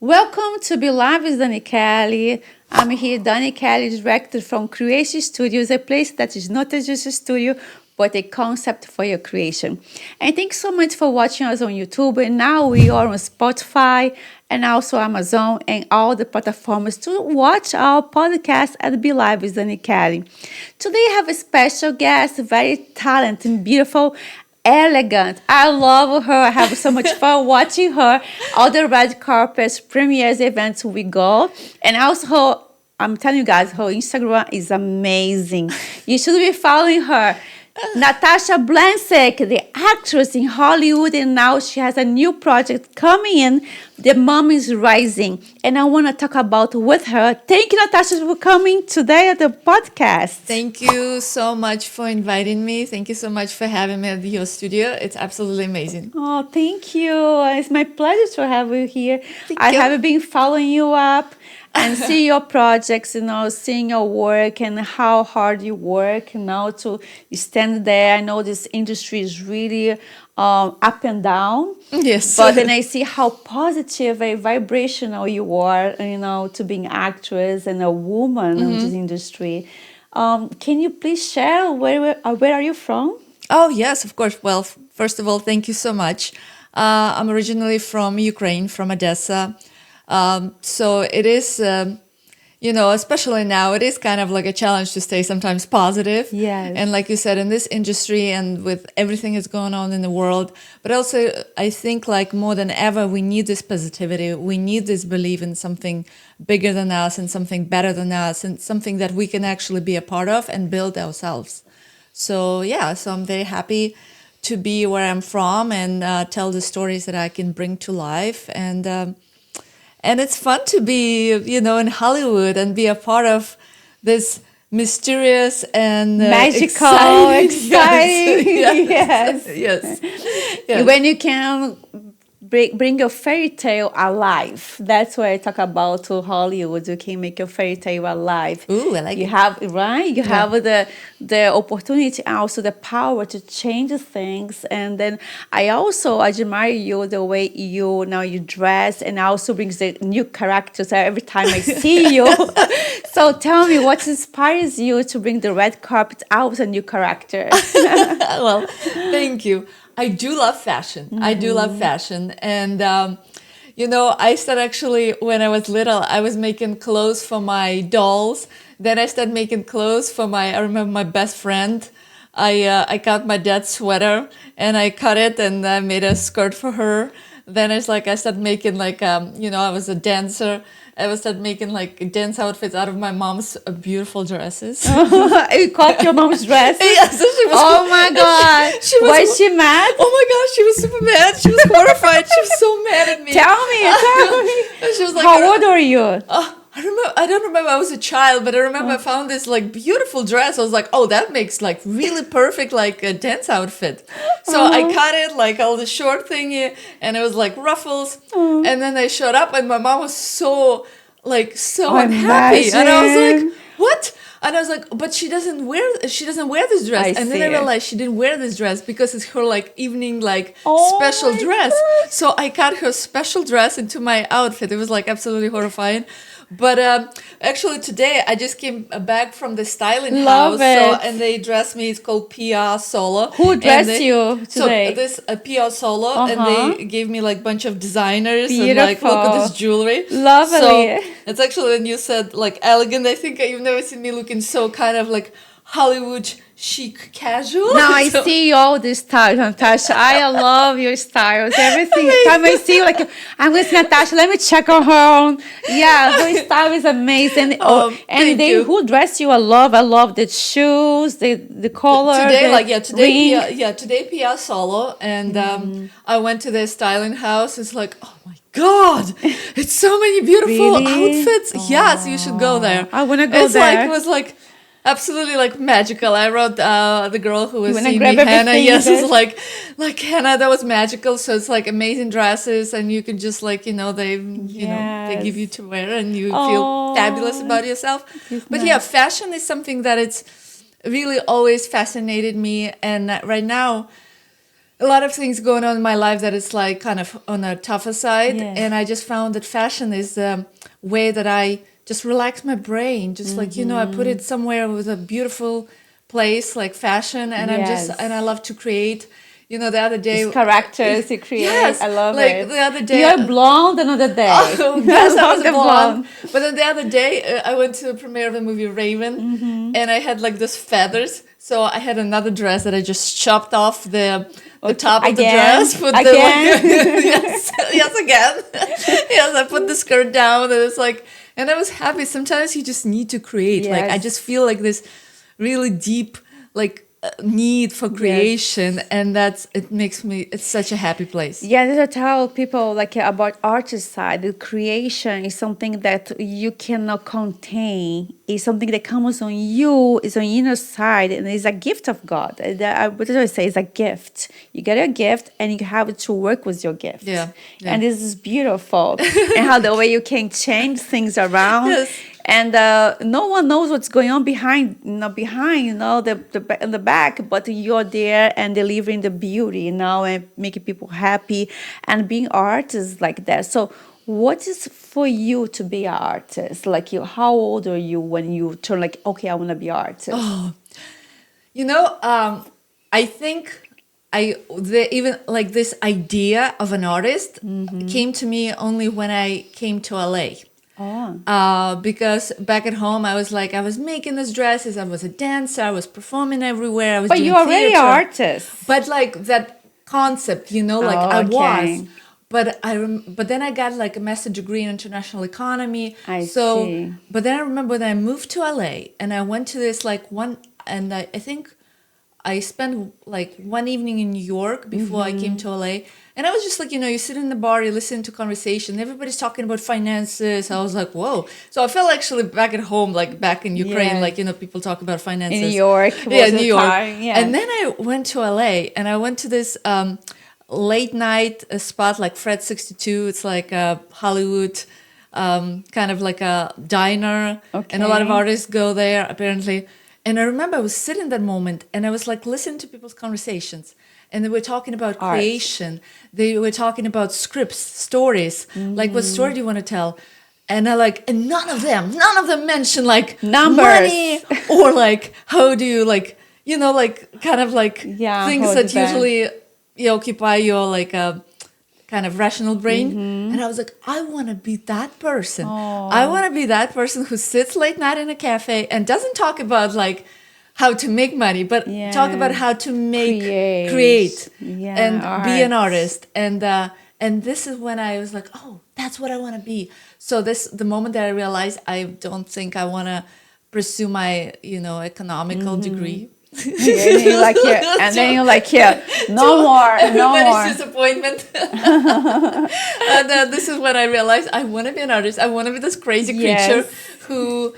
Welcome to Be Live with Dani Ke'lly. I'm here, Dani Ke'lly, director from Creation Studios, a place that is not just a studio, but a concept for your creation. And thanks so much for watching us on YouTube. And now we are on Spotify and also Amazon and all the platforms to watch our podcast at Be Live with Dani Ke'lly. Today I have a special guest, very talented, beautiful, elegant. I love her. I have so much fun watching her. All the red carpets, premieres, events we go. And also, I'm telling you guys, her Instagram is amazing. You should be following her. Natasha Blasick, the actress in Hollywood, and now she has a new project coming in, The Mom is Rising. And I want to talk about with her. Thank you, Natasha, for coming today at the podcast. Thank you so much for inviting me. Thank you so much for having me at your studio. It's absolutely amazing. Oh, thank you. It's my pleasure to have you here. I you. have been following you up and see your projects, seeing your work and how hard you work, to stand there. I know this industry is really up and down. Yes. But then I see how positive and vibrational you are, to being an actress and a woman in this industry. Can you please share where are you from? Oh, yes, of course. Well, first of all, thank you so much. I'm originally from Ukraine, from Odessa. So it is, especially now, it is kind of like a challenge to stay sometimes positive. Yes. And like you said, in this industry and with everything that's going on in the world, but also I think like more than ever, we need this positivity. We need this belief in something bigger than us and something better than us and something that we can actually be a part of and build ourselves. So so I'm very happy to be where I'm from and tell the stories that I can bring to life. And it's fun to be, in Hollywood and be a part of this mysterious and magical, exciting. Yes. When you can bring your fairy tale alive. That's why I talk about Hollywood. You can make your fairy tale alive. Ooh, I like you it. Have right. You have the opportunity, also the power to change things. And then I also admire you the way you dress, and also brings the new characters every time I see you. So tell me, what inspires you to bring the red carpet out with a new character? Well, thank you. I do love fashion. I do love fashion. And, I started actually, when I was little, I was making clothes for my dolls. Then I started making clothes for I remember my best friend. I cut my dad's sweater and I cut it and I made a skirt for her. Then I started making I was a dancer. I started making dance outfits out of my mom's beautiful dresses. You cut your mom's dress? Yes, she was. Oh my God! Was she mad? Oh my gosh, she was super mad. She was horrified. She was so mad at me. Tell me. She was like, "How old are you?" I don't remember. I was a child, but I remember I found this beautiful dress. I was like, oh, that makes really perfect a dance outfit. So I cut it all the short thingy, and it was ruffles. And then I showed up, and my mom was so unhappy, and I was like, what? And I was like, but she doesn't wear this dress. And then I realized she didn't wear this dress because it's her evening special dress. God. So I cut her special dress into my outfit. It was absolutely horrifying. But actually today I just came back from the styling house. And they dressed me. It's called PR Solo. Who dressed you today? So this PR Solo, and they gave me bunch of designers. Beautiful. And look at this jewelry. Lovely. So it's actually, when you said elegant, I think you've never seen me looking so kind of Hollywood chic casual. Now I see all this style, Natasha. I love your styles. Everything. Time I see you, I'm with Natasha. Let me check on her. Her style is amazing. Thank you. Who dressed you? I love the shoes, the color. Today PR Solo, and I went to the styling house. It's oh my God, it's so many beautiful outfits. Yes, you should go there. I want to go there. It was absolutely magical. I wrote the girl who was seeing me, Hannah. Yes, it's like Hannah. That was magical. So it's amazing dresses, and you can just they they give you to wear, and you feel fabulous about yourself. But fashion is something that it's really always fascinated me, and right now a lot of things going on in my life that is like kind of on a tougher side. Yes. And I just found that fashion is the way that I just relax my brain. Just like, you know, I put it somewhere with a beautiful place like fashion, and Yes. and I love to create. You know, the other day, These characters you create. Yes, I love like it. the other day, You're blonde another day. oh, yes, I was The blonde. But then the other day, I went to the premiere of the movie Raven, and I had like this feathers. So I had another dress that I just chopped off the top of the dress. Put Again? yes, yes, again. Yes, I put the skirt down, and it's like, and I was happy. Sometimes you just need to create. Like I Yes. just feel like this really deep, like need for creation, and it makes me. It's such a happy place. Yeah, this I tell people like about artist side. The creation is something that you cannot contain. It's something that comes on you. It's on your inner side, and it's a gift of God. What did I say? It's a gift. You get a gift, and you have to work with your gift. Yeah, yeah. And this is beautiful. And how the way you can change things around. Yes. And no one knows what's going on behind, in the back, but you're there and delivering the beauty, and making people happy and being artists like that. So, what is for you to be an artist? Like, how old are you when you turn like, okay, I want to be an artist? You know, I think even like this idea of an artist came to me only when I came to LA. Oh. Because back at home, I was making these dresses. I was a dancer. I was performing everywhere. I was But doing you're already theater. an artist. But like that concept, you know, like Oh, I okay. was. But then I got like a master degree in international economy. I see. But then I remember when I moved to LA and I went to this like and I think I spent like one evening in New York before I came to LA. And I was just like, you know, you sit in the bar, you listen to conversation, everybody's talking about finances. I was like, whoa. So I felt actually back at home, like back in Ukraine, Yeah. like, you know, people talk about finances. In New York. Yeah, most of New the York. time, yeah. And then I went to LA and I went to this late night spot like Fred 62. It's like a Hollywood kind of like a diner. And a lot of Okay. artists go there apparently. And I remember I was sitting in that moment and I was like listening to people's conversations. And they were talking about Art. creation. They were talking about scripts, stories. Like, what story do you want to tell? And and none of them mention like Numbers. money or like how do you like, you know, like kind of like Yeah, things hold that it back. usually occupy your like kind of rational brain. And I was like, I want to be that person. I want to be that person who sits late night in a cafe and doesn't talk about like how to make money, but talk about how to make, create Yeah, and be an art. artist. And this is when I was like, oh, that's what I want to be. So the moment that I realized I don't think I want to pursue my, you know, economical degree. And you're like, yeah. And then you're like, yeah, no more. Everybody's disappointment. And this is when I realized I want to be an artist. I want to be this crazy creature who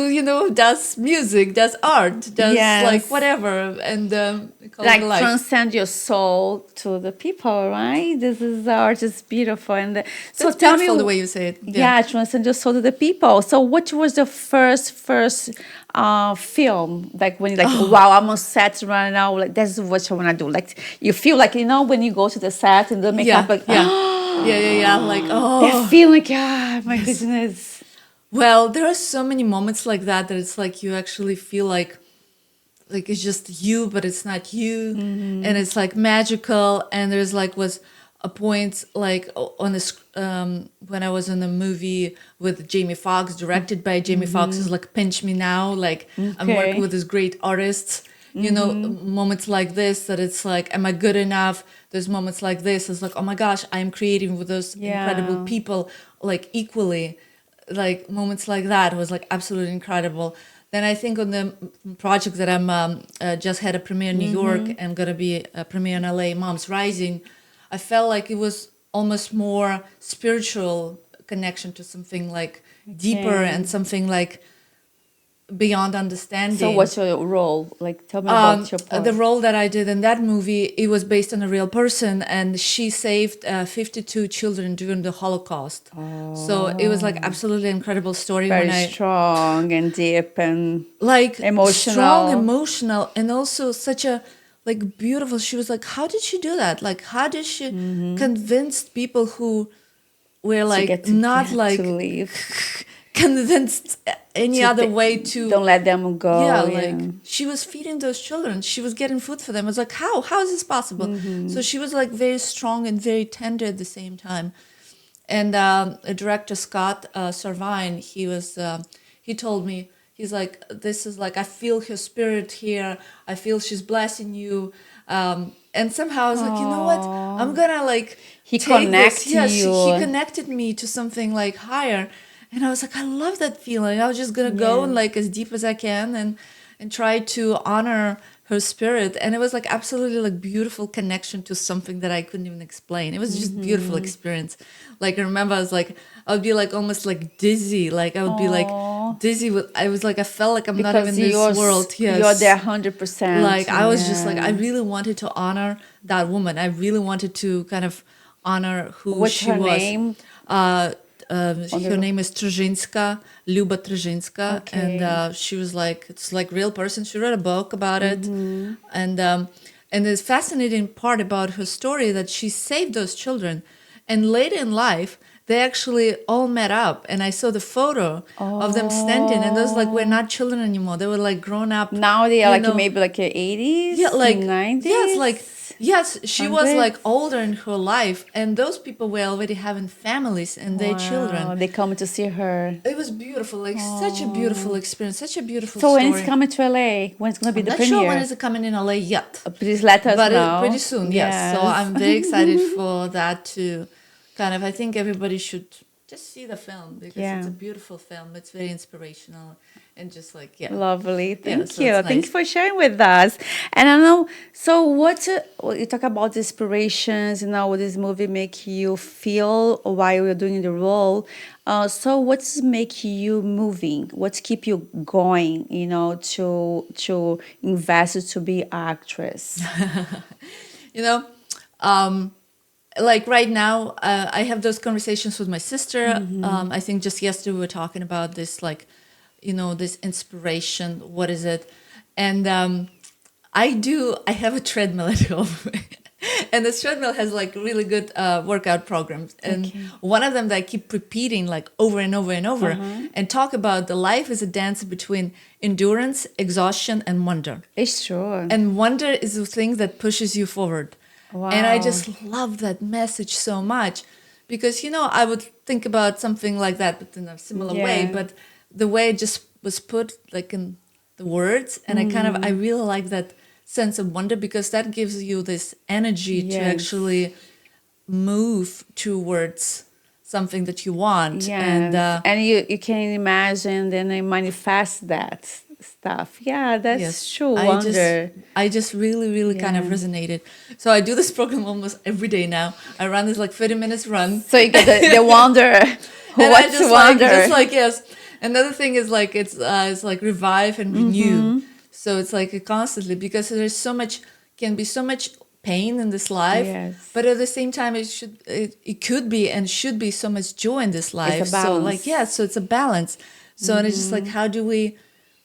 you know does music, does art, does like whatever, and call like it life. transcend your soul to the people, right? This is art is beautiful, and so That's tell me beautiful the way you say it. Yeah, transcend your soul to the people. So, what was the first film like when you're like, wow, I'm on set right now? Like, that's what I want to do. Like, you feel like, you know, when you go to the set and the makeup, like, yeah. Like, that feeling like, my goodness. Well, there are so many moments like that it's like you actually feel like it's just you, but it's not you, and it's like magical. And there's like was a point like on this when I was in a movie with Jamie Foxx, directed by Jamie Foxx, is like Pinch Me Now. Like I'm working with this great artists. You know, moments like this that it's like, am I good enough? There's moments like this. It's like, oh my gosh, I'm creating with those incredible people, like equally. Like moments like that was like absolutely incredible. Then I think on the project that I'm just had a premiere in New York and gonna be a premiere in LA, Moms Rising, I felt like it was almost more spiritual connection to something like deeper and something like beyond understanding. So, what's your role? Like, tell me about your part. The role that I did in that movie, it was based on a real person, and she saved 52 children during the Holocaust. So it was like absolutely incredible story. Very strong and deep and like emotional. strong, emotional, and also such a like beautiful. She was like, how did she do that? Like, how did she convince people who were like not to like leave. convinced any other way to Don't let them go. yeah, like she was feeding those children. She was getting food for them. I was like, how is this possible? So she was like very strong and very tender at the same time. And director Scott Servine, he told me, he's like, this is like, I feel her spirit here. I feel she's blessing you. And somehow I was like, you know what? I'm gonna like He take this. connect Yeah, you. he connected me to something like higher. And I was like, I love that feeling. I was just gonna go and like as deep as I can and try to honor her spirit. And it was like absolutely like beautiful connection to something that I couldn't even explain. It was just beautiful experience. Like I remember I would be like almost like dizzy. Like I would be like dizzy with I felt like I'm not even in this world. Yes. You're there 100%. Like I was just like I really wanted to honor that woman. I really wanted to kind of honor who What's she her was. name? Her name is Trzynska, Luba Trzynska, Okay. and she was like, it's like real person. She wrote a book about it, and the fascinating part about her story that she saved those children, and later in life they actually all met up, and I saw the photo of them standing, and those like were not children anymore. They were like grown up. Now they are you know. maybe like 80s, Yeah, like 90s. yes, like yes, she was 100s. like older in her life, and those people were already having families and their children. They come to see her. It was beautiful, like such a beautiful experience, such a beautiful So story. when it's coming to LA, when's gonna be the Not premiere? sure when it's coming in LA yet, Please let us but know. pretty soon, yes. So I'm very excited for that to kind of. I think everybody should just see the film because it's a beautiful film. It's very inspirational and just like Lovely. Thank so you. it's Thank nice. you for sharing with us. And I know, so what you talk about inspirations, what this movie make you feel while you're doing the role. So what's make you moving? What's keep you going, to invest to be actress? you know, like right now, I have those conversations with my sister. I think just yesterday we were talking about this, like, this inspiration. What is it? And I have a treadmill at home. And this treadmill has like really good workout programs. And one of them that I keep repeating like over and over and over and talk about the life is a dance between endurance, exhaustion, and wonder. It's true. And wonder is the thing that pushes you forward. Wow. And I just love that message so much because, I would think about something like that, but in a similar way. But the way it just was put like in the words, and I really like that sense of wonder because that gives you this energy to actually move towards something that you want. Yes. And you can imagine then I manifest that stuff. Yeah, that's true. Wonder. I just really kind of resonated. So I do this program almost every day now. I run this like 30 minutes run. So you get the wonder. What's wonder? Yes. Another thing is like it's like revive and renew. So it's like constantly because there's can be so much pain in this life, but at the same time it could be and should be so much joy in this life. It's a balance. So so it's a balance. So and it's just like how do we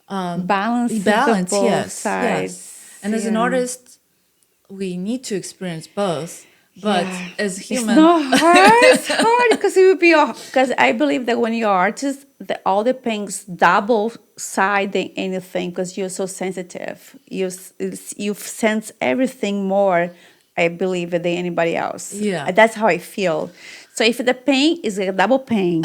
balance both sides. Yes. And as an artist, we need to experience both. But as human, it's not hard. It's hard because it would be because I believe that when you're artist, all the pains double side than anything because you're so sensitive. You sense everything more. I believe than anybody else. Yeah, that's how I feel. So if the pain is a double pain.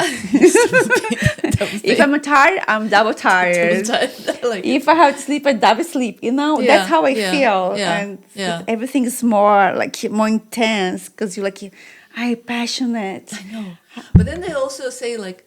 If I'm tired, I'm double tired. If I have to sleep, I double sleep. That's how I feel. And everything is more intense because you're like, I'm passionate. I know. But then they also say like,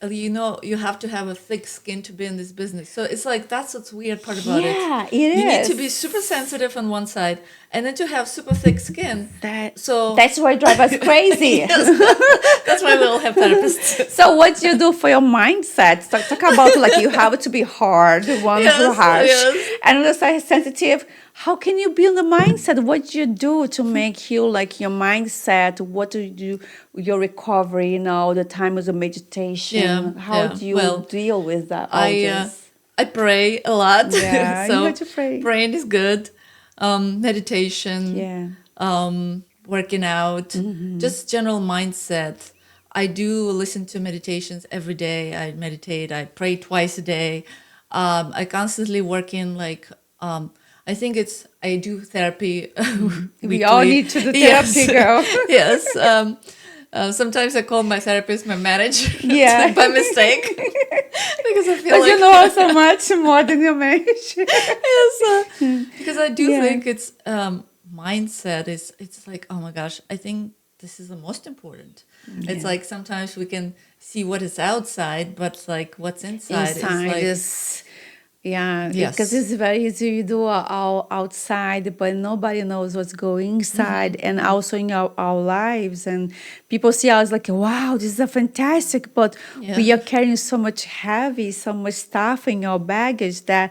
you have to have a thick skin to be in this business. So it's like, that's what's weird part about it. Yeah, it You is. need to be super sensitive on one side and then to have super thick skin. That's why it drives us crazy. That's why we all have therapists. So what do you do for your mindset? Talk about like you have to be hard, one who harsh, and on the side sensitive. How can you be in the mindset? What do you do to make you like your mindset? What do you do? Your recovery, the time of the meditation. How do you deal with that? I pray a lot. Yeah, so you have to pray. Praying is good. meditation, Yeah. working out, just general mindset. I do listen to meditations every day. I meditate. I pray twice a day. I constantly work in like I think it's I do therapy We all weekly. need to do Yes, therapy, girl. yes. Sometimes I call my therapist my manager Yeah. by mistake because I feel Because you like know so much more than you mention. yes, because I do Yeah. think it's mindset is it's like oh my gosh, I think this is the most important. It's Yeah. like sometimes we can see what is outside, but like what's inside is Inside like is, yeah, because yes, it's very easy you do all outside, but nobody knows what's going inside, and also in our lives. And people see us like, wow, this is a fantastic, but yeah, we are carrying so much heavy, so much stuff in our baggage that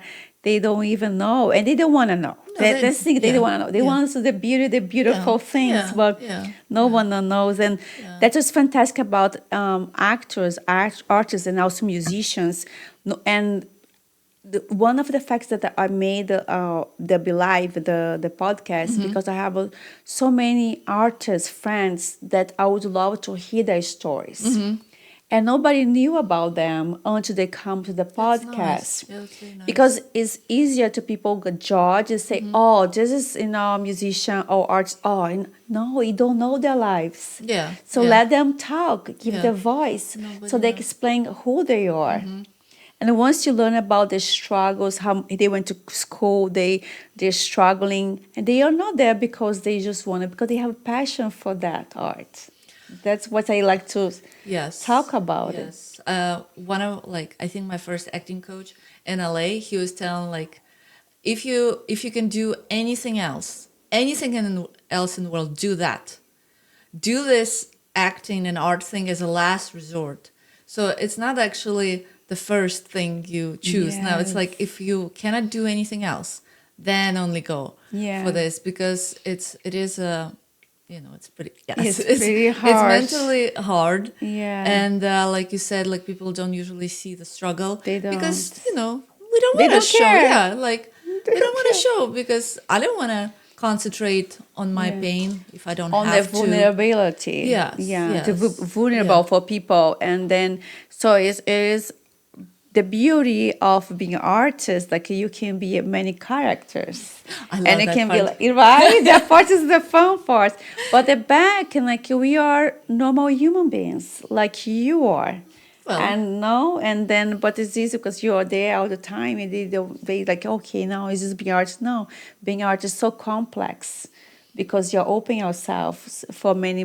they don't even know, and they don't want to know. no, they That's the thing, they don't yeah, want to know. They yeah, want to see the beauty, the yeah, beautiful things, yeah, but yeah, no yeah, one knows. And yeah. that's what's fantastic about actors, artists, and also musicians. And one of the facts that I made the Be Live, the podcast, because I have so many artists, friends that I would love to hear their stories. And nobody knew about them until they come to the That's nice. podcast. Yeah, that's very nice. Because it's easier to people get judge and say, oh, this is a musician or artist. Oh, and no, you don't know their lives. Yeah, So yeah. let them talk, give Yeah. their voice, Nobody so they knows. explain who they are. And once you learn about the struggles, how they went to school, they're struggling, and they are not there because they just want it, because they have a passion for that art. That's what I like to Yes, talk about it. yes. One of like I think my first acting coach in LA, he was telling like if you can do anything else in the world, do that. Do this acting and art thing as a last resort. So it's not actually the first thing you choose. No, it's like Yes. if you cannot do anything else, then only go Yeah. for this because it is a it's pretty It's pretty it's harsh. mentally hard. Yeah. And like you said, like people don't usually see the struggle They because don't. we don't They want to don't show. care. Yeah, like They we don't don't want to care. show because I don't want to concentrate on my Yeah. pain if I don't On the have to. vulnerability. Yes, Yeah, to yes, vulnerable yeah. for people. And then, so it is the beauty of being an artist, like you can be many characters. I love And it that can be part. like, right? That part is the fun part. But the back, and like we are normal human beings, like you are. Well, And no, and then, but it's easy because you're there all the time, and they like, okay, now is this being artist? No, being artist is so complex because you're opening yourself for many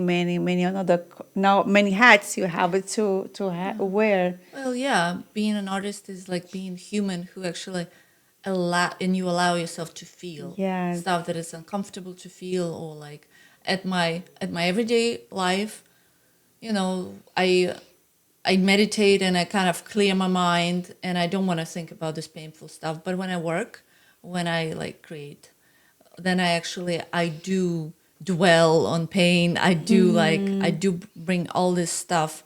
another, now many hats you have to wear. well, yeah. Being an artist is like being human who actually allow yourself to feel Yes. stuff that is uncomfortable to feel or like at my everyday life, I meditate and I kind of clear my mind and I don't want to think about this painful stuff. But when I work, when I like create, then I do dwell on pain. I do bring all this stuff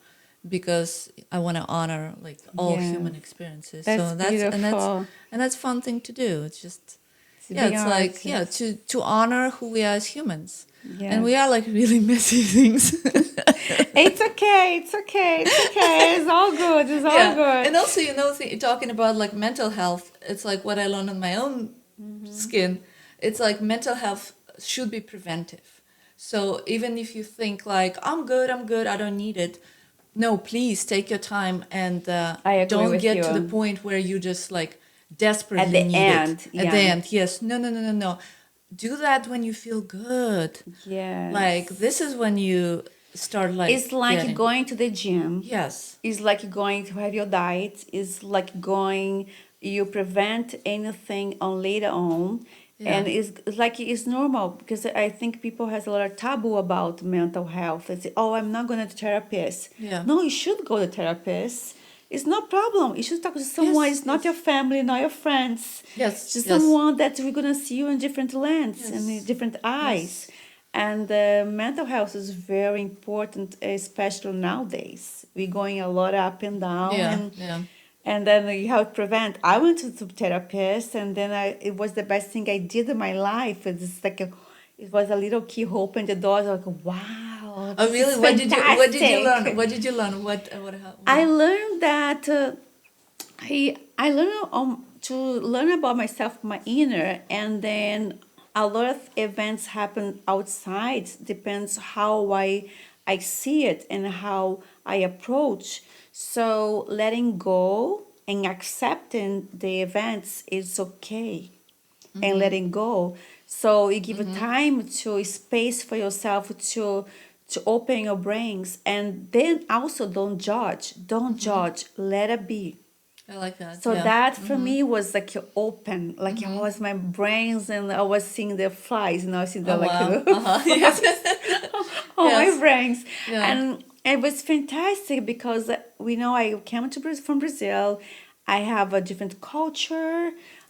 because I want to honor like all Yeah. human experiences. That's so that's beautiful. and that's fun thing to do. It's just Being it's like to honor who we are as humans. Yeah. And we are like really messy things. It's okay. It's okay. It's okay. It's all good. It's all good. And also, talking about like mental health, it's like what I learned on my own skin. It's like mental health should be preventive. So even if you think like, I'm good, I don't need it. No, please take your time and I agree don't with get to you. the point where you just like desperately At the need end, it. yeah. At the end, yes. No. Do that when you feel good. Yeah. Like this is when you start like It's like getting- going to the gym. Yes. It's like going to have your diet. It's like you prevent anything on later on. Yeah. And it's like it's normal because I think people has a lot of taboo about mental health. They say, oh, I'm not going to therapist. Yeah. No, you should go to therapist. It's no problem. You should talk to someone. Yes, It's not your family, not your friends. Yes, It's just yes. someone that we're going to see you in different lens and in Yes. different eyes. And mental health is very important, especially nowadays. We're going a lot up and down. Yeah, And, yeah. And then you have to prevent. I went to the therapist, and then it was the best thing I did in my life. It's like it was a little key who opened the doors. I was like, wow, Oh, this really? is What did you learn? fantastic. What did you learn? I learned that I learned to learn about myself, my inner, and then a lot of events happen outside. Depends how I see it and how I approach. So letting go and accepting the events is okay, and letting go. So you give a time to space for yourself to open your brains, and then also don't judge. Don't judge. Let it be. I like that. So Yeah. that for me was like open, like I was my brains, and I was seeing the flies, I see the Oh, like wow. the Yes. on my Yes. brains, Yeah. and it was fantastic because we know I came to from Brazil. I have a different culture,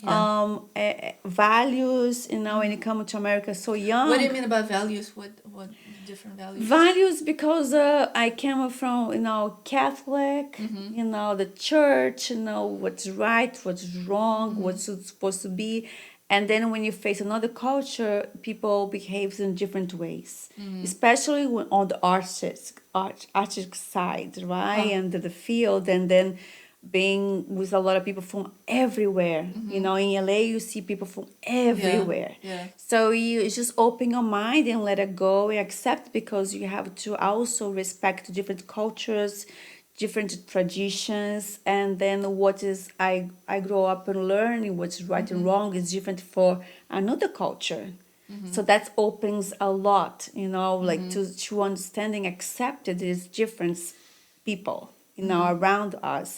Yeah. values. When you come to America so What do you young, mean about values? What different values? values because I came from Catholic, the church, what's right, what's wrong, what's supposed to be, and then when you face another culture, people behaves in different ways, especially when on the artistic side, right, and the field, and then being with a lot of people from everywhere. In LA, you see people from everywhere. Yeah. So you just open your mind and let it go and accept, because you have to also respect different cultures, different traditions, and then what is I grow up and learning what's right and wrong is different for another culture. So that opens a lot, like to understanding, accepted is different people, around us,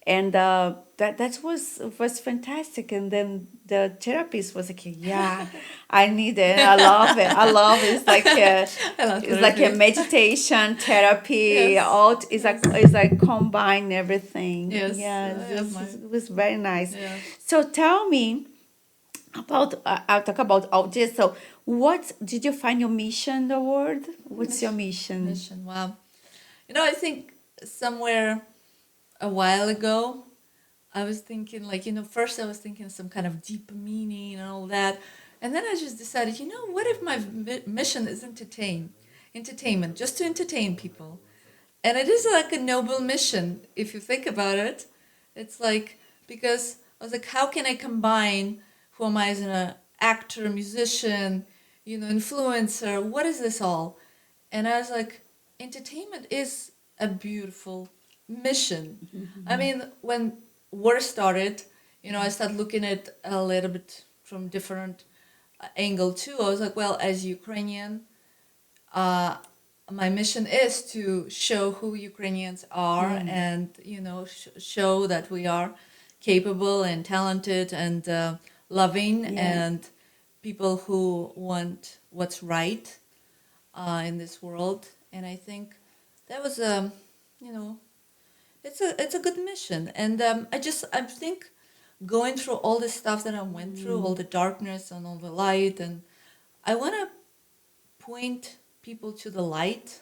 and that was fantastic. And then the therapist was like, yeah, I need it, I love it, I love it. I love It's like a therapy. meditation therapy, Yes. all it's like combine everything. Yes. Yeah, I have mine. it was very nice. Yeah. So tell me about I'll talk about all this. So what did you find your mission in the world? What's your mission? Mission. Wow. I think somewhere a while ago, I was thinking, like, first I was thinking some kind of deep meaning and all that. And then I just decided, what if my mission is entertainment, just to entertain people? And it is like a noble mission, if you think about it. It's like, because I was like, how can I combine who am I as an actor, musician, influencer? What is this all? And I was like, entertainment is a beautiful mission. I mean, when war started, I started looking at a little bit from different angle too. I was like, well, as Ukrainian, my mission is to show who Ukrainians are, and show that we are capable and talented and loving, Yeah. and people who want what's right in this world. And I think that was you know it's a good mission. And I think going through all the stuff that I went through, all the darkness and all the light, and I want to point people to the light.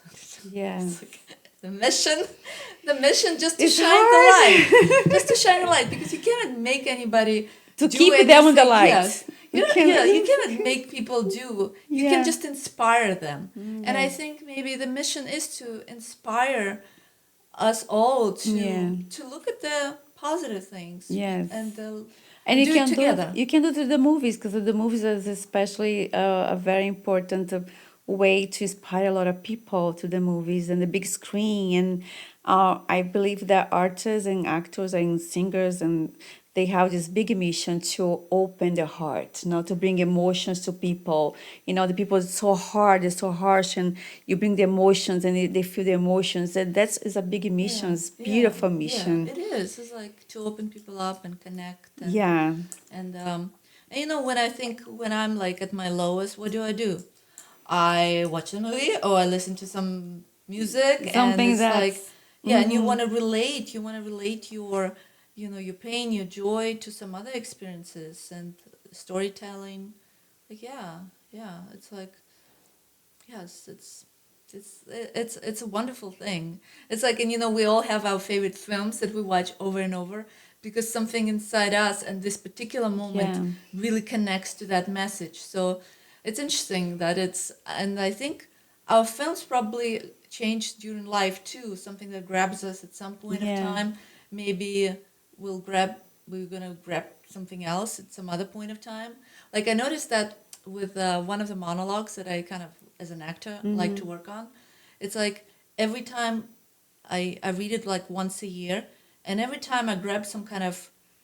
Yeah. It's like the mission just to It's shine the light, hard. just to shine the light, because you cannot make anybody To do keep anything. them on the light. Yes, You can- you cannot make people do. You Yeah. can just inspire them. And I Yes. think maybe the mission is to inspire us all to Yeah. look at the positive things. Yes. And And you do it can together. do it through the movies, because the movies is especially a very important way to inspire a lot of people to the movies and the big screen. And I believe that artists and actors and singers, and they have this big mission to open their heart, to bring emotions to people. The people are so hard, they're so harsh, and you bring the emotions, and they feel the emotions. And that is a big mission, it's beautiful mission. Yeah, it is. It's like to open people up and connect. And, Yeah. and when I'm like at my lowest, what do? I watch a movie or I listen to some music, and Something it's like, that's yeah, and you want to relate. You want to relate your, your pain, your joy to some other experiences and storytelling. Like, yeah, it's like, yes, it's a wonderful thing. It's like, and we all have our favorite films that we watch over and over, because something inside us and this particular moment really connects to that message. So it's interesting that and I think our films probably change during life too, something that grabs us at some point of time. Maybe we're gonna grab something else at some other point of time. Like I noticed that with one of the monologues that I kind of, as an actor, like to work on, it's like every time I read it like once a year, and every time I grab some kind of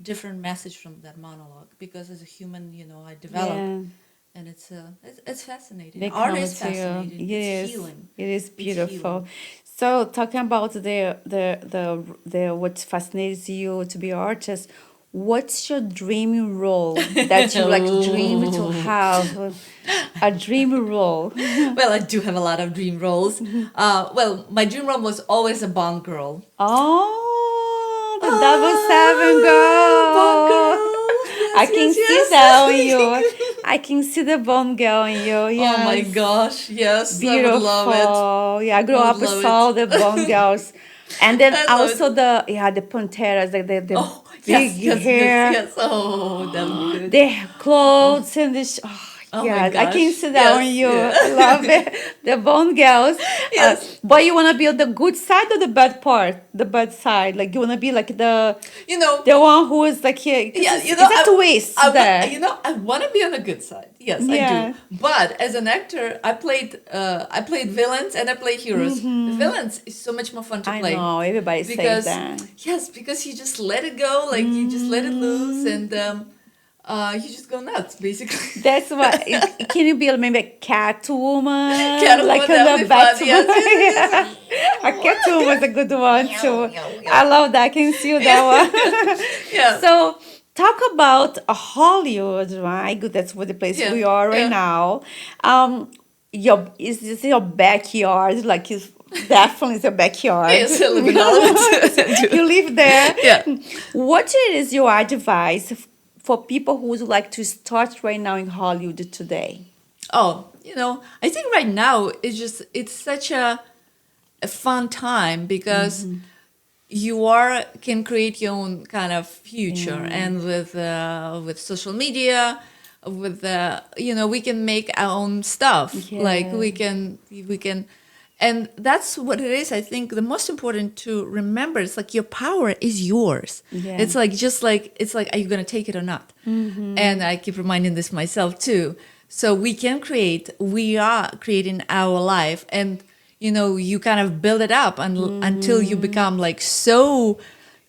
different message from that monologue, because as a human, I develop, and it's fascinating. They Art come is to you. fascinating. Yes, It's healing. it is It's beautiful. healing. So talking about the what fascinates you to be an artist, what's your dream role that you like dream to have? A dream role. Well, I do have a lot of dream roles. Well, my dream role was always a Bond girl. Oh, the double seven Bond girl. girl. I Yes, can yes, see yes. that on you. I can see the Bond girl on you. Yes. Oh my gosh, yes, Beautiful. I would love it. Yeah, I grew I up would with love all it. the Bond girls. And then I love also it. the Panteras, the Oh, big yes, hair, yes. Oh, that would be good. the clothes and the Oh my yes, I can gosh. see that on Yes, you. yeah. I love it. The Bond girls. Yes. But you wanna be on the good side or the bad part? The bad side. Like you wanna be like the You know, one who is like here. yeah, It's a twist there. I want to be on the good side. Yes, I Yeah. do. But as an actor, I played villains and I played heroes. Villains is so much more fun to I play. know everybody says Because that. yes, because you just let it go, like you just let it loose, and you just go nuts, basically. That's what. Can you be maybe a Catwoman? Catwoman, like that on would the be fun. Batman. Yes, A Catwoman is a good one too. I love that. I can see that one. Yeah. So talk about Hollywood, right? Good, that's what the place Yeah, we are right yeah. now. Is this your backyard? Like it's definitely your backyard. Yes, I live in Hollywood. You live there. Yeah. What is your advice for people who would like to start right now in Hollywood today? Oh, I think right now it's such a fun time because can create your own kind of future, and with social media, with we can make our own stuff. Like we can, and that's what it is. I think the most important to remember is like your power is yours. Yeah. It's like are you gonna take it or not? And I keep reminding this myself too. So we are creating our life, and you kind of build it up until you become like so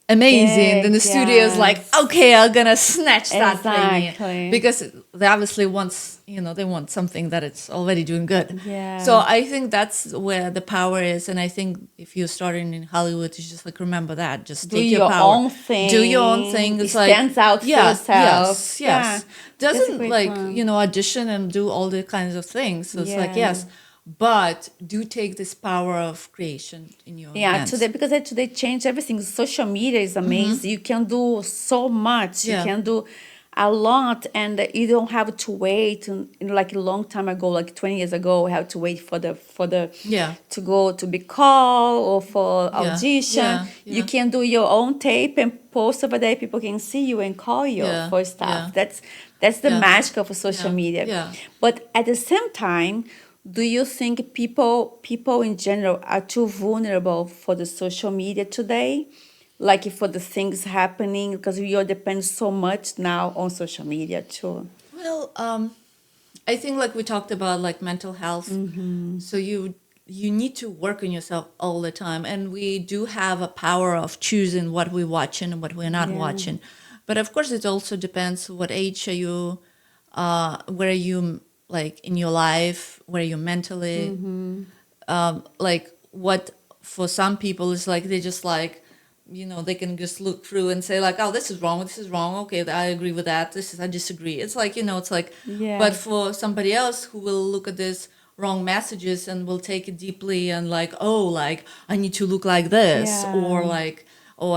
amazing. Then the studio is like, okay, I'm gonna snatch that Exactly. thing, because they obviously they want something that it's already doing good. Yeah. So I think that's where the power is, and I think if you're starting in Hollywood, it's just like remember that, just Do take your your power, own thing. do your own thing. It It's like stands out for yourself. Yes. Yeah. That's a Doesn't great like one. audition and do all the kinds of things. So it's like yes, but do take this power of creation in your hands. Today changed everything. Social media is amazing. You can do so much. Yeah. You can do a lot, and you don't have to wait. Like a long time ago, like 20 years ago, we have to wait for the to go to be called or for audition. Yeah. You can do your own tape and post over there. People can see you and call you for stuff. Yeah. That's the Yeah. magic of social media. Yeah. But at the same time, do you think people in general are too vulnerable for the social media today? Like for the things happening, because we all depend so much now on social media too. Well, I think like we talked about like mental health. So you need to work on yourself all the time, and we do have a power of choosing what we're watching and what we're not watching. But of course, it also depends what age are you, where are you like in your life, where are you mentally, like what for some people is like they just like they can just look through and say like, oh, this is wrong, okay, I agree with that, I disagree. It's like it's like but for somebody else who will look at this wrong messages and will take it deeply and like, oh, like I need to look like this, or like, oh,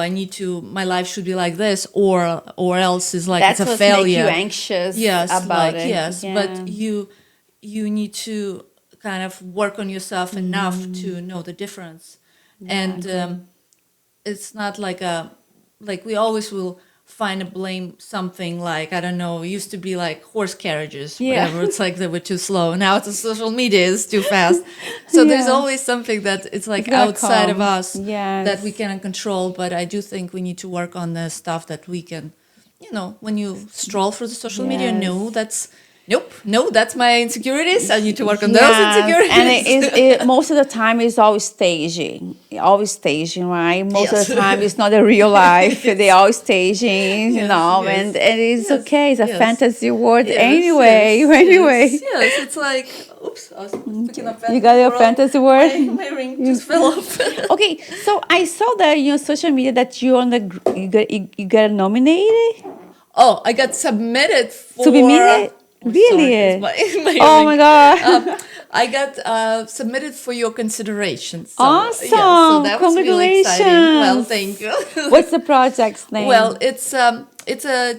my life should be like this, or else is like That's it's a what failure. make you anxious about like, it. Yes, Yeah. but you need to kind of work on yourself enough to know the difference. And it's not like we always will find a blame something like, I don't know, it used to be like horse carriages, Yeah. whatever. It's like they were too slow. Now it's social media is too fast. So there's Yeah. always something that it's like It's gonna outside of come. us Yes. that we cannot control. But I do think we need to work on the stuff that we can, you know, when you stroll through the social media, Yes. no, that's my insecurities. I need to work on those Yes, insecurities. and most of the time it's always staging, right? Most of the Yes. time it's not a real life. They are staging, Yes, and yes, it's yes, okay. It's a yes. fantasy world Yes, anyway. yes, Anyway, yes, it's like, oops, I was picking up you got your fantasy world. My ring just fell off. Okay, so I saw that on your social media that you on the you got nominated Oh, I got submitted for. to be nominated. Oh, Really? sorry, it's my Oh ring. my God! I got submitted for your consideration. So, Awesome! yeah, so that was really exciting. Well, Congratulations. thank you. What's the project's name? Well, it's a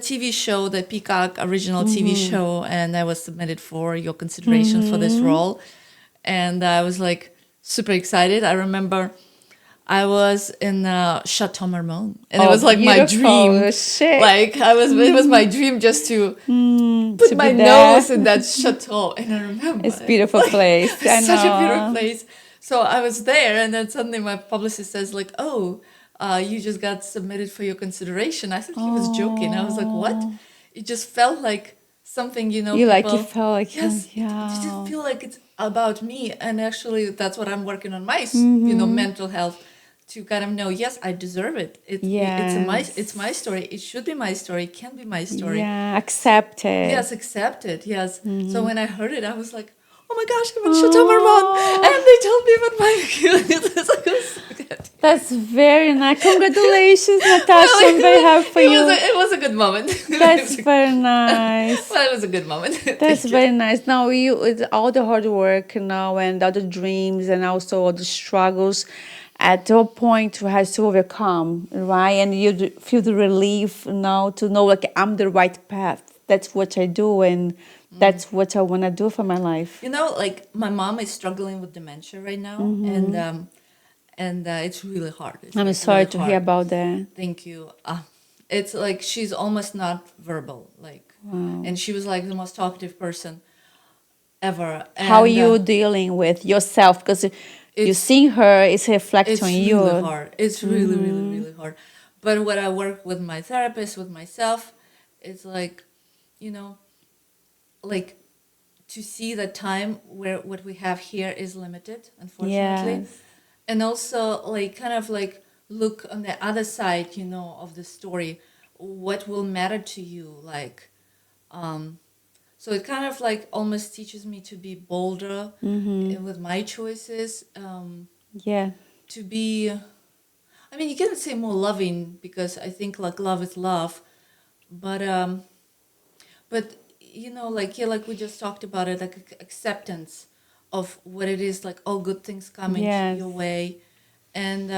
TV show, the Peacock original TV show, and I was submitted for your consideration for this role, and I was like super excited. I remember I was in Chateau Marmont, and it was like my beautiful. dream. Shit. Like it was my dream just to put to my be there. nose in that chateau, and I remember It's a beautiful place. I it's such a know. beautiful place. So I was there, and then suddenly my publicist says like, "Oh, you just got submitted for your consideration." I thought he was joking. I was like, "What?" It just felt like something, you know. You people, felt like yes, it yeah. didn't feel like it's about me, and actually, that's what I'm working on my, you know, mental health. To kind of know, yes, I deserve it. It's my story. It should be my story. It can be my story. Yeah, accept it. Yes, accept it. Yes. So when I heard it, I was like, oh my gosh, I'm in Chateau Marmont, and they told me about my It's like, it was so good. That's very nice. Congratulations, Natasha. I'm very happy for you. It was a good moment. That's very nice. Well, it was a good moment. That's very nice. Now with all the hard work now and all the dreams and also all the struggles, at a point you have to overcome, right? And you feel the relief now to know like I'm the right path. That's what I do, and that's what I want to do for my life. You know, like my mom is struggling with dementia right now, and it's really hard. I'm sorry to hear about that. Thank you. It's like she's almost not verbal, like, and she was like the most talkative person ever. And, how are you dealing with yourself? Because you seeing her, it's reflecting on you. It's really hard. It's really, really, really hard. But when I work with my therapist, with myself, it's like, you know, like to see the time where what we have here is limited, unfortunately. Yes. And also like kind of like look on the other side, you know, of the story. What will matter to you? Like, so it kind of like almost teaches me to be bolder with my choices. Yeah. To be, I mean, you can say more loving because I think like love is love, but you know, like like we just talked about it, like acceptance of what it is, like all good things coming Yes. your way, and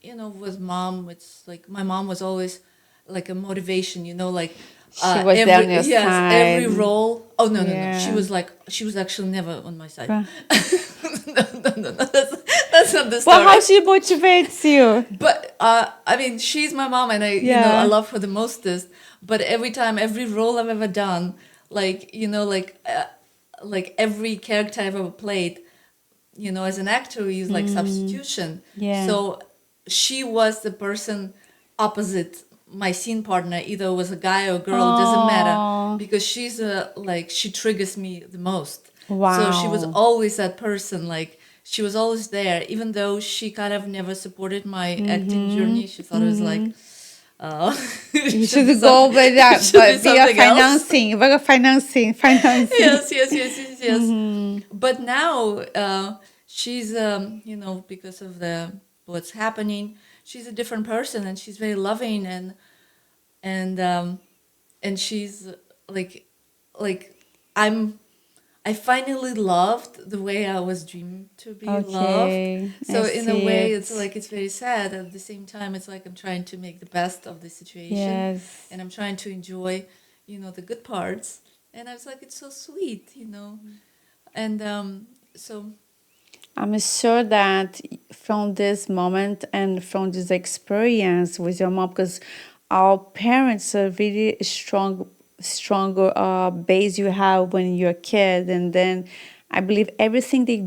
you know, with mom, it's like my mom was always like a motivation, you know, like She was there on your yes, side. every role. Oh no, Yeah. she was actually never on my side. Right. No, that's not the story. Well, how she motivates you? But I mean, she's my mom, and you know, Yeah. I love her the mostest. But every time, every role I've ever done, like you know, like every character I've ever played, you know, as an actor, we use like substitution. Yeah. So she was the person opposite my scene partner. Either it was a guy or a girl, it doesn't matter, because she's like she triggers me the most. So she was Wow. always that person, like she was always there, even though she kind of never supported my acting journey. She thought it was like, You should go with that, but be a financing, yes. But now she's, you know, because of the what's happening, she's a different person, and she's very loving, and she's like I finally loved the way I was dreamed to be loved. So in a way, it's like it's very sad. At the same time, it's like I'm trying to make the best of the situation, Yes. and I'm trying to enjoy, you know, the good parts. And I was like, it's so sweet, you know, and so. I'm sure that from this moment and from this experience with your mom, because our parents are really stronger base you have when you're a kid, and then I believe everything they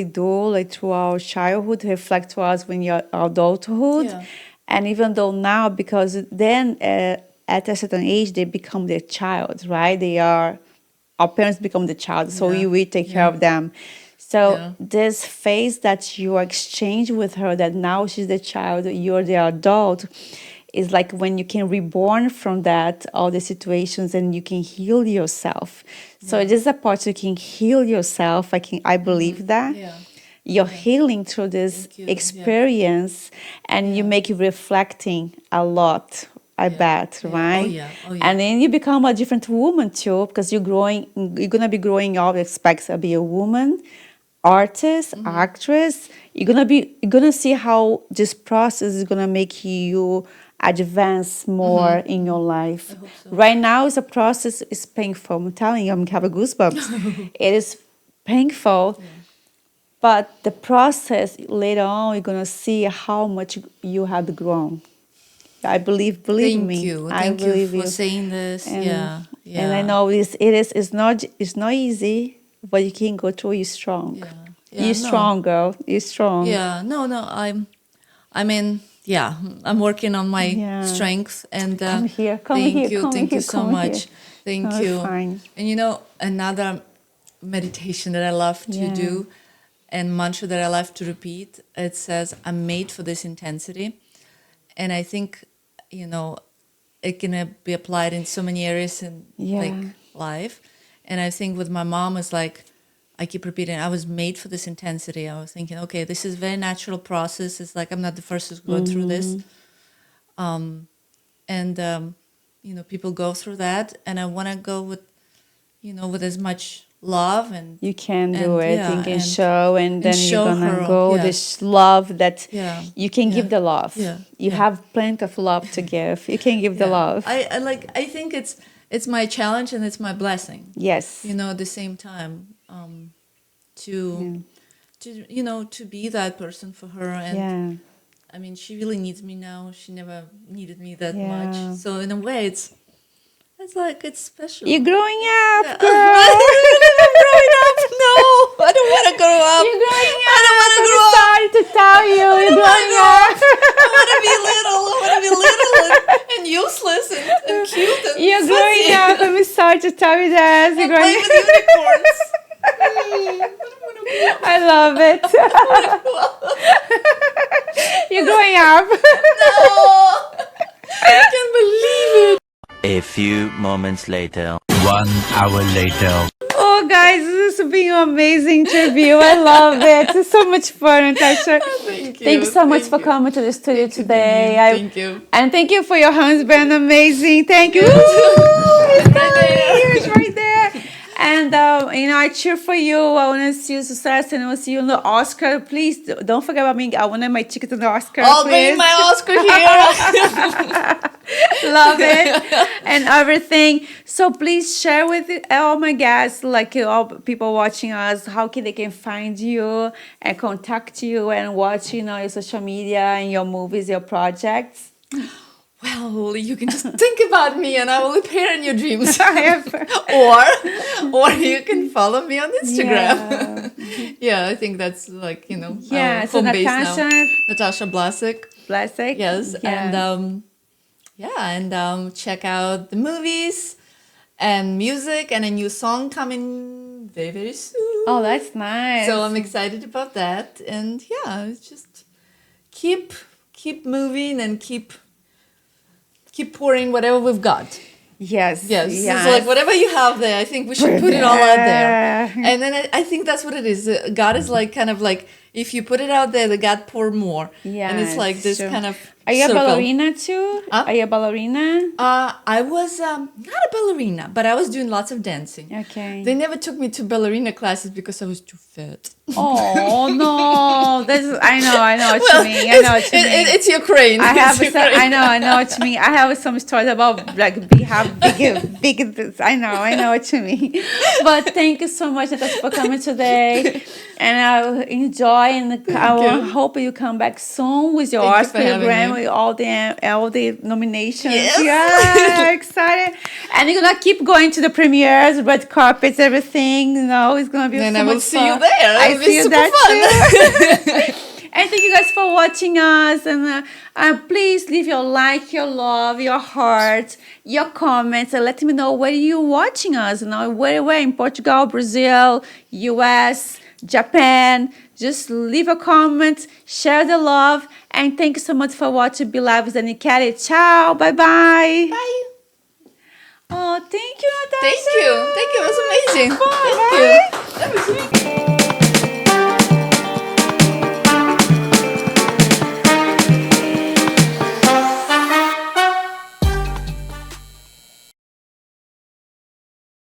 do like through our childhood reflect to us when you're adulthood. Yeah. And even though now, because then at a certain age they become their child, right? Our parents become the child, so Yeah. we take care Yeah. of them. So Yeah. this phase that you exchange with her, that now she's the child, you're the adult, is like when you can reborn from that all the situations and you can heal yourself. So it is a part you can heal yourself. I believe that Yeah. you're healing through this Thank you. Yeah. experience, and you make you reflecting a lot. I bet, Yeah. right? Oh yeah. Oh yeah. And then you become a different woman too, because you're growing. You're gonna be growing up. Expect to be a woman, artist, actress. You're gonna see how this process is gonna make you advance more in your life. hope so. Right now, it's a process. It's painful. I'm telling you, I'm having goosebumps. It is painful. But the process later on, you're gonna see how much you have grown. I believe Thank me. you. I Thank you believe for saying this. And, Yeah. And I Yeah. know it's not easy, but you can go through. You're strong. Yeah. You're Yeah. No. strong, girl. You're strong. Yeah. No. No. I mean, yeah. I'm working on my Yeah. strength, and Come here. Come thank here. you. Come Thank here. you so Come much. here. Thank Oh, you. fine. And another meditation that I love to Yeah. do, and mantra that I love to repeat. It says, "I'm made for this intensity," and I think, it can be applied in so many areas in Yeah. life. And I think with my mom, it's like I keep repeating, I was made for this intensity. I was thinking, okay, this is a very natural process. It's like I'm not the first who's going through this. And people go through that, and I want to go with as much love and You can do and, it. yeah, You can and- show, and then you're show gonna her, go yes. this love that Yeah. you can Yeah. give the love. Yeah. You Yeah. have plenty of love to give. You can give the Yeah. love. I think it's my challenge and it's my blessing. Yes. At the same time, to be that person for her. And Yeah. I mean, she really needs me now. She never needed me that Yeah. much. So in a way, it's special. You're growing up, Yeah. girl. I'm growing up. No, I don't want to grow up. You're growing up. I don't want to I'm grow up. sorry to tell you. You're growing up. I want to be little. I want to be little and useless and cute and You're growing fuzzy. up. I'm sorry to tell you that. You're And play growing with unicorns. I love it. You're growing up. Oh, I can't believe it. A few moments later. 1 hour later. Oh, guys, this has been an amazing interview. I love it. It's so much fun, Natasha. Thank you. Thanks so much Thank for you. coming to the studio today. Thank you. And thank you for your husband. Amazing. Thank you. He's Right right there. And, I cheer for you. I want to see you success, and I want to see you in the Oscar. Please don't forget about me. I want my ticket to the Oscar. I'll please. bring my Oscar here. Love it and everything. So please share with all my guests, like all people watching us, how they can find you and contact you and watch, your social media and your movies, your projects. Well, you can just think about me and I will appear in your dreams. I have, or you can follow me on Instagram. yeah. Yeah, I think that's like, Yeah, our so home base Natasha now. Natasha Blasick. Blasick. Yes, Yeah. and check out the movies and music and a new song coming very, very soon. Oh, that's nice. So I'm excited about that. And yeah, it's just keep moving and keep pouring whatever we've got. Yes. Yes. It's like whatever you have there, I think we should put it all out there. And then I think that's what it is. God is like kind of like, if you put it out there, the God pour more. Yeah. And it's like this true. kind of Are you circle. a ballerina too? Huh? Are you a ballerina? I was not a ballerina, but I was doing lots of dancing. Okay. They never took me to ballerina classes because I was too fat. Oh no! I know what Well, you mean. I know what you mean. It's Ukraine. I have It's some, Ukraine. I know what you mean. I have some stories about like have big. I know what you mean. But thank you so much, Natasha, for coming today, and I enjoy, and I hope you come back soon with your Thank you for Oscar, your having Grammy, me. with all the nominations. Yes. Yeah, excited. And you're gonna keep going to the premieres, red carpets, everything. It's gonna be And so I will much see fun. you there. I It'll be see you super there fun. too. And thank you guys for watching us. And please leave your like, your love, your heart, your comments, and let me know where you're watching us. Where in Portugal, Brazil, US, Japan. Just leave a comment, share the love, and thank you so much for watching. Be Live with Dani Ke'lly. Ciao. Bye-bye. Bye. Oh, thank you, Natasha. Thank you. It was amazing. Fun, Thank right? you. That was